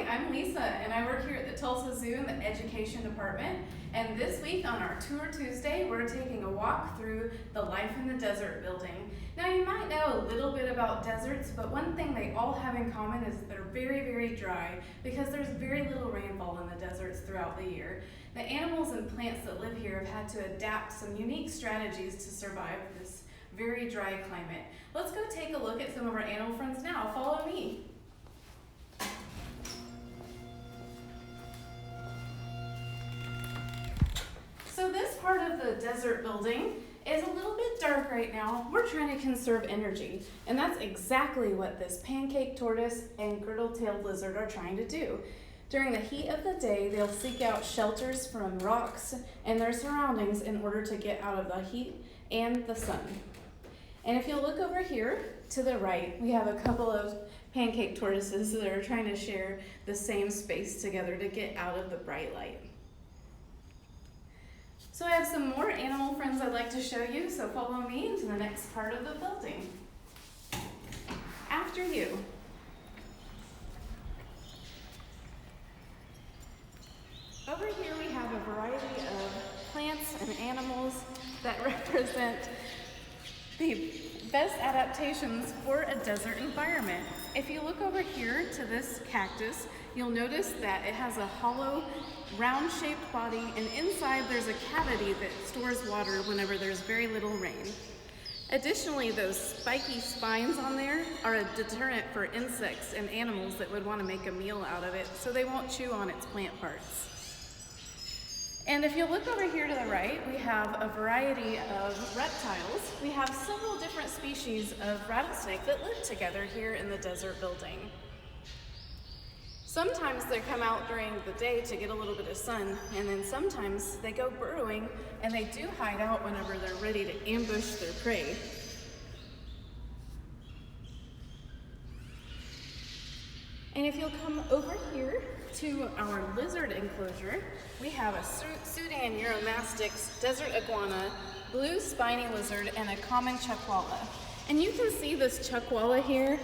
I'm Lisa, and I work here at the Tulsa Zoo in the Education Department. And this week on our Tour Tuesday, we're taking a walk through the Life in the Desert building. Now, you might know a little bit about deserts, but one thing they all have in common is they're very, very dry because there's very little rainfall in the deserts throughout the year. The animals and plants that live here have had to adapt some unique strategies to survive this very dry climate. Let's go take a look at some of our animal friends now. Follow me. So this part of the desert building is a little bit dark right now. We're trying to conserve energy, and that's exactly what this pancake tortoise and girdle-tailed lizard are trying to do. During the heat of the day, they'll seek out shelters from rocks and their surroundings in order to get out of the heat and the sun. And if you look over here to the right, we have a couple of pancake tortoises that are trying to share the same space together to get out of the bright light. So I have some more animal friends I'd like to show you, so follow me into the next part of the building. After you. Over here we have a variety of plants and animals that represent the best adaptations for a desert environment. If you look over here to this cactus, you'll notice that it has a hollow, round-shaped body, and inside there's a cavity that stores water whenever there's very little rain. Additionally, those spiky spines on there are a deterrent for insects and animals that would want to make a meal out of it, so they won't chew on its plant parts. And if you look over here to the right, we have a variety of reptiles. We have several different species of rattlesnake that live together here in the desert building. Sometimes they come out during the day to get a little bit of sun, and then sometimes they go burrowing, and they do hide out whenever they're ready to ambush their prey. And if you'll come over here to our lizard enclosure, we have a Sudan Euromastix desert iguana, blue spiny lizard, and a common chuckwalla. And you can see this chuckwalla here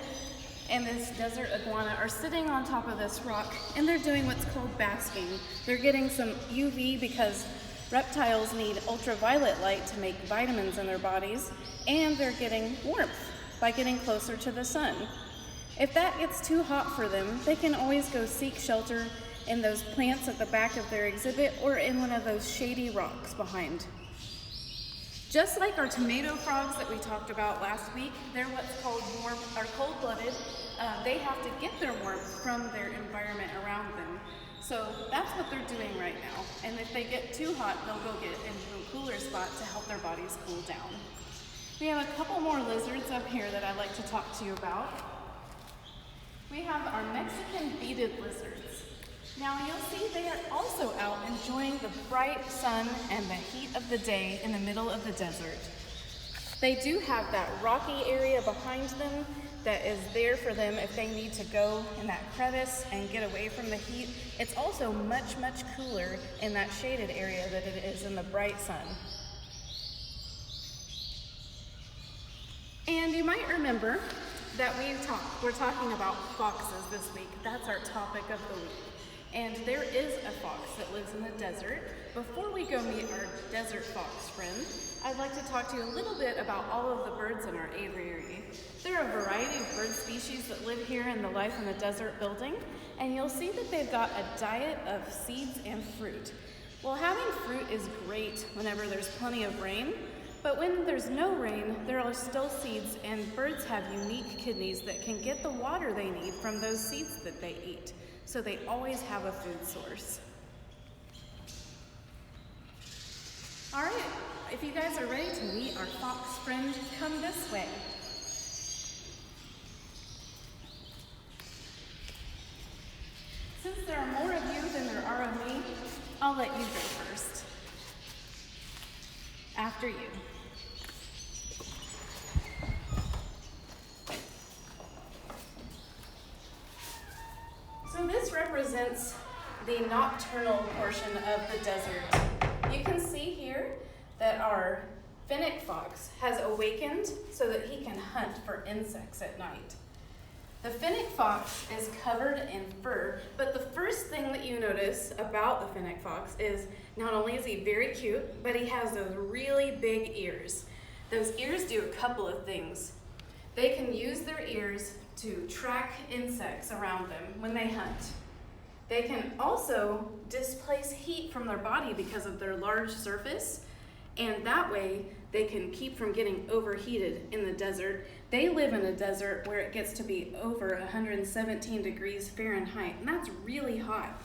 and this desert iguana are sitting on top of this rock, and they're doing what's called basking. They're getting some UV because reptiles need ultraviolet light to make vitamins in their bodies, and they're getting warmth by getting closer to the sun. If that gets too hot for them, they can always go seek shelter in those plants at the back of their exhibit or in one of those shady rocks behind. Just like our tomato frogs that we talked about last week, they're what's called cold-blooded. They have to get their warmth from their environment around them. So that's what they're doing right now. And if they get too hot, they'll go get into a cooler spot to help their bodies cool down. We have a couple more lizards up here that I'd like to talk to you about. We have our Mexican beaded lizards. Now you'll see they are also out enjoying the bright sun and the heat of the day in the middle of the desert. They do have that rocky area behind them that is there for them if they need to go in that crevice and get away from the heat. It's also much, much cooler in that shaded area than it is in the bright sun. And you might remember that we're talking about foxes this week. That's our topic of the week. And there is a fox that lives in the desert. Before we go meet our desert fox friend, I'd like to talk to you a little bit about all of the birds in our aviary. There are a variety of bird species that live here in the Life in the Desert building, and you'll see that they've got a diet of seeds and fruit. Well, having fruit is great whenever there's plenty of rain, but when there's no rain, there are still seeds, and birds have unique kidneys that can get the water they need from those seeds that they eat. So they always have a food source. All right, if you guys are ready to meet our fox friend, come this way. Since there are more of you than there are of me, I'll let you go first. After you. So this represents the nocturnal portion of the desert. You can see here that our fennec fox has awakened so that he can hunt for insects at night. The fennec fox is covered in fur, but the first thing that you notice about the fennec fox is not only is he very cute, but he has those really big ears. Those ears do a couple of things. They can use their ears to track insects around them when they hunt. They can also displace heat from their body because of their large surface, and that way they can keep from getting overheated in the desert. They live in a desert where it gets to be over 117 degrees Fahrenheit, and that's really hot.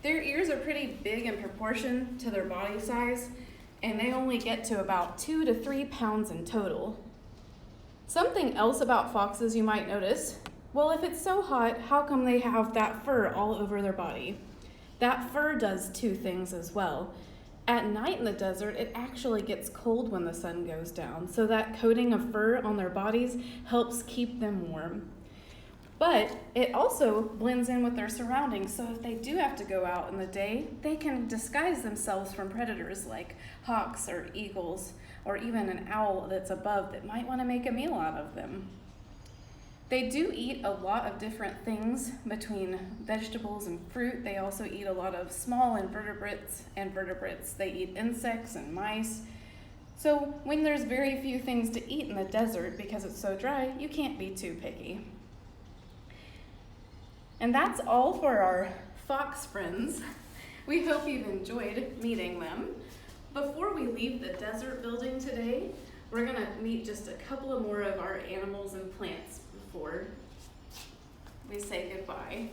Their ears are pretty big in proportion to their body size, and they only get to about 2 to 3 pounds in total. Something else about foxes you might notice, well, if it's so hot, how come they have that fur all over their body? That fur does two things as well. At night in the desert, it actually gets cold when the sun goes down, so that coating of fur on their bodies helps keep them warm. But it also blends in with their surroundings, so if they do have to go out in the day, they can disguise themselves from predators like hawks or eagles, or even an owl that's above that might want to make a meal out of them. They do eat a lot of different things between vegetables and fruit. They also eat a lot of small invertebrates and vertebrates. They eat insects and mice. So when there's very few things to eat in the desert because it's so dry, you can't be too picky. And that's all for our fox friends. We hope you've enjoyed meeting them. Before we leave the desert building today, we're gonna meet just a couple of more of our animals and plants before we say goodbye.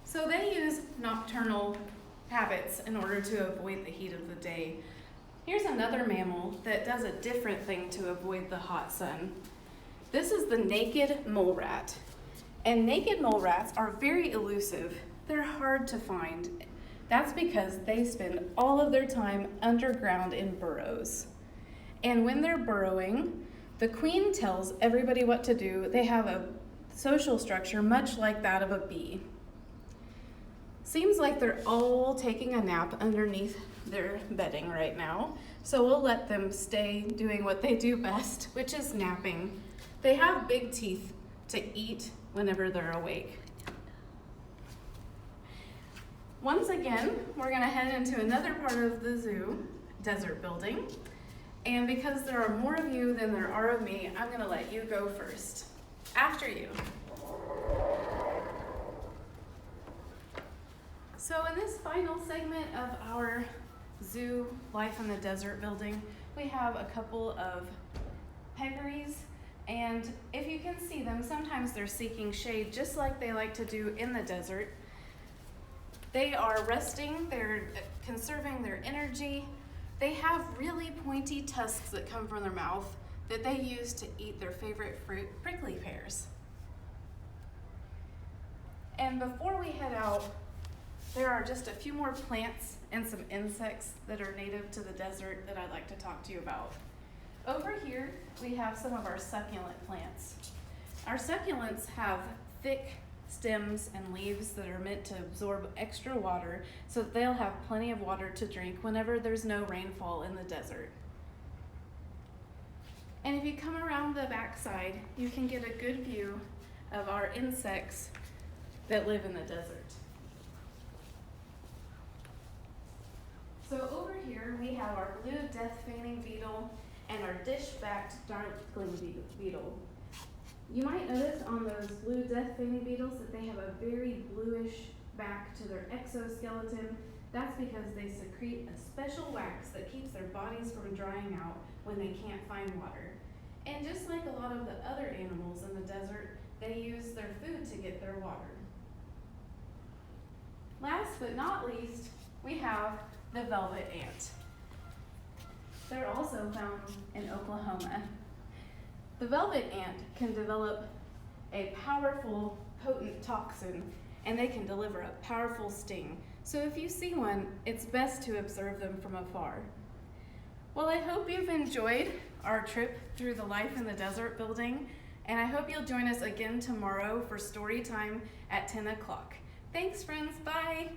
So they use nocturnal habits in order to avoid the heat of the day. Here's another mammal that does a different thing to avoid the hot sun. This is the naked mole rat. And naked mole rats are very elusive. They're hard to find. That's because they spend all of their time underground in burrows. And when they're burrowing, the queen tells everybody what to do. They have a social structure much like that of a bee. Seems like they're all taking a nap underneath their bedding right now, so we'll let them stay doing what they do best, which is napping. They have big teeth to eat whenever they're awake. Once again, we're gonna head into another part of the zoo, desert building. And because there are more of you than there are of me, I'm gonna let you go first. After you. So in this final segment of our zoo life in the desert building, we have a couple of peccaries. And if you can see them, sometimes they're seeking shade just like they like to do in the desert. They are resting, they're conserving their energy. They have really pointy tusks that come from their mouth that they use to eat their favorite fruit, prickly pears. And before we head out, there are just a few more plants and some insects that are native to the desert that I'd like to talk to you about. Over here, we have some of our succulent plants. Our succulents have thick stems and leaves that are meant to absorb extra water so that they'll have plenty of water to drink whenever there's no rainfall in the desert. And if you come around the backside, you can get a good view of our insects that live in the desert. So over here we have our blue death-feigning beetle and our dish-backed darkling beetle. You might notice on those blue death-feigning beetles that they have a very bluish back to their exoskeleton. That's because they secrete a special wax that keeps their bodies from drying out when they can't find water. And just like a lot of the other animals in the desert, they use their food to get their water. Last but not least, we have the velvet ant. They're also found in Oklahoma. The velvet ant can develop a powerful, potent toxin, and they can deliver a powerful sting. So if you see one, it's best to observe them from afar. Well, I hope you've enjoyed our trip through the Life in the Desert building, and I hope you'll join us again tomorrow for story time at 10 o'clock. Thanks, friends. Bye.